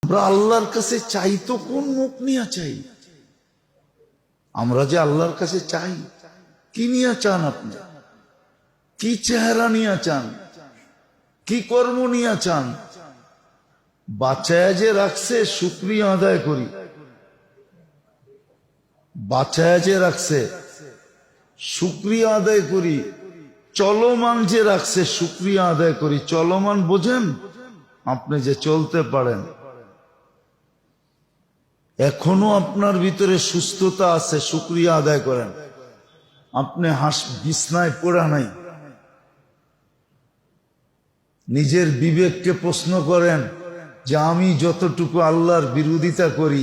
আমরা আল্লাহর কাছে চাই তো কোন মুখ নিয়ে চাই? আমরা যে আল্লাহর কাছে চাই, কি নিয়ে চান আপনি? কি চেহারা নিয়ে চান? কি কর্ম নিয়ে চান? বাঁচায় যে রাখছে শুকরিয়া আদায় করি। বাঁচায় যে রাখছে শুকরিয়া আদায় করি। চলমান যে রাখছে শুকরিয়া আদায় করি। চলমান বোঝেন? আপনি যে চলতে পারেন, এখনো আপনার ভিতরে সুস্থতা আছে, শুকরিয়া আদায় করেন। আপনি বিছনায় পড়া নাই, নিজের বিবেককে প্রশ্ন করেন যে আমি যতটুকু আল্লাহর বিরোধিতা করি,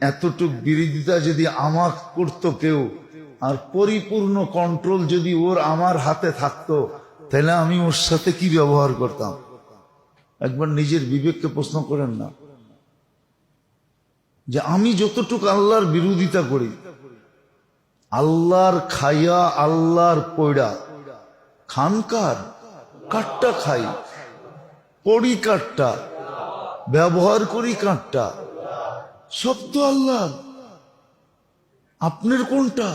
এতটুকু বিরোধিতা যদি আমার করতো কেউ, আর পরিপূর্ণ কন্ট্রোল যদি ওর আমার হাতে থাকতো, তাহলে আমি ওর সাথে কি ব্যবহার করতাম? একবার নিজের বিবেককে প্রশ্ন করেন না, যে আমি যতটুকু আল্লাহর বিরোধিতা করি, আল্লাহর খাইয়া আল্লাহর পয়ড়া, খানকার কাটটা খাই, পড়ি কাটটা, ব্যবহার করি কাটটা, সব তো আল্লাহর। আপনার কোনটা?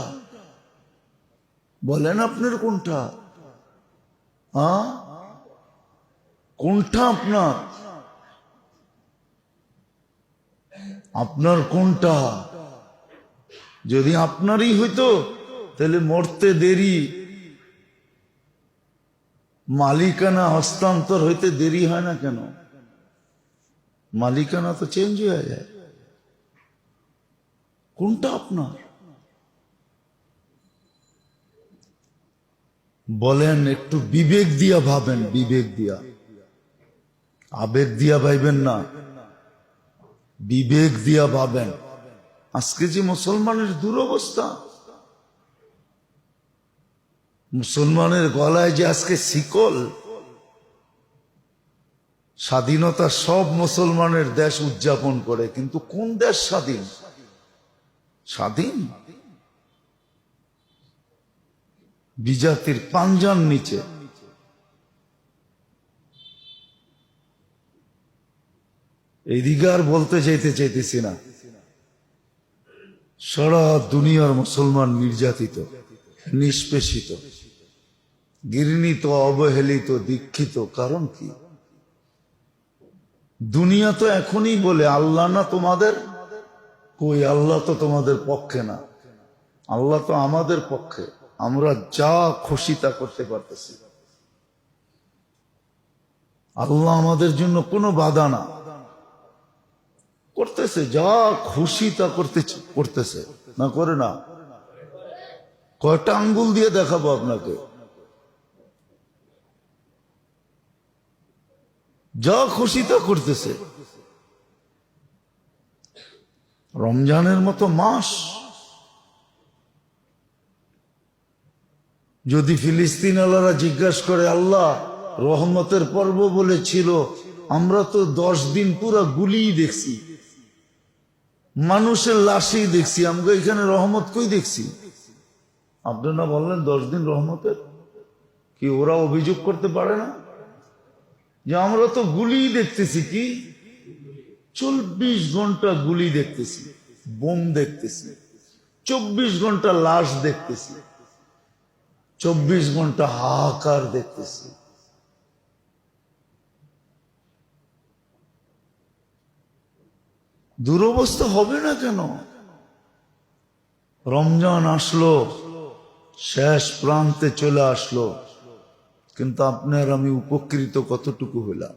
বলেন আপনার কোনটা? কোনটা আপনার? আপনার কোনটা? যদি আপনারই হইতো তাহলে মরতে দেরি, মালিকানা হস্তান্তর হইতে দেরি হয় না কেন? মালিকানা তো চেঞ্জ হয়ে যায়। কোনটা আপনার? বলেন, একটু বিবেক দিয়া ভাবেন, বিবেক দিয়া, আবেগ দিয়া ভাইবেন না, বিবেক দিয়া ভাবেন। আজকে যে মুসলমানের দুরবস্থা, মুসলমানের গলায় যে আজকে শিকল, স্বাধীনতা সব মুসলমানের দেশ উদযাপন করে, কিন্তু কোন দেশ স্বাধীন? স্বাধীন বিজাতির পাঞ্জার নিচে। এইদিকে আর বলতে চাইতেছি না। সারা দুনিয়ার মুসলমান নির্যাতিত, নিষ্পেষিত, ঘৃণিত, অবহেলিত, দীক্ষিত। কারণ কি? দুনিয়া তো এখনই বলে আল্লাহ না তোমাদের। কই, আল্লাহ তো তোমাদের পক্ষে না, আল্লাহ তো আমাদের পক্ষে। আমরা যা খুশি তা করতে পারতেছি। আল্লাহ আমাদের জন্য কোনো বাধা না, করতেছে যা খুশি তা করতেছে না, করে না? কয়টা আঙ্গুল দিয়ে দেখাবো আপনাকে? যা খুশি তা করতেছে। রমজানের মতো মাস যদি ফিলিস্তিন আল্লাহরা জিজ্ঞাসা করে, আল্লাহ রহমতের পর্ব বলেছিল, আমরা তো 10 দিন পুরো গুলিই দেখছি, মানুষের লাশই দেখছি, আমরা এখানে রহমত কই দেখছি? আপনি না বললেন 10 দিন রহমতের? কি ওরা অভিযোগ করতে পারে না যে আমরা তো গুলি দেখতেছি? কি 24 ঘন্টা গুলি দেখতেছি, বোম দেখতেছি, 24 ঘন্টা লাশ দেখতেছি, 24 ঘন্টা হাহাকার দেখতেছি। দুরবস্থা হবে না কেন? রমজান আসলো, শেষ প্রান্তে চলে আসলো, কিন্তু আপনার আমি উপকৃত কতটুকু হইলাম?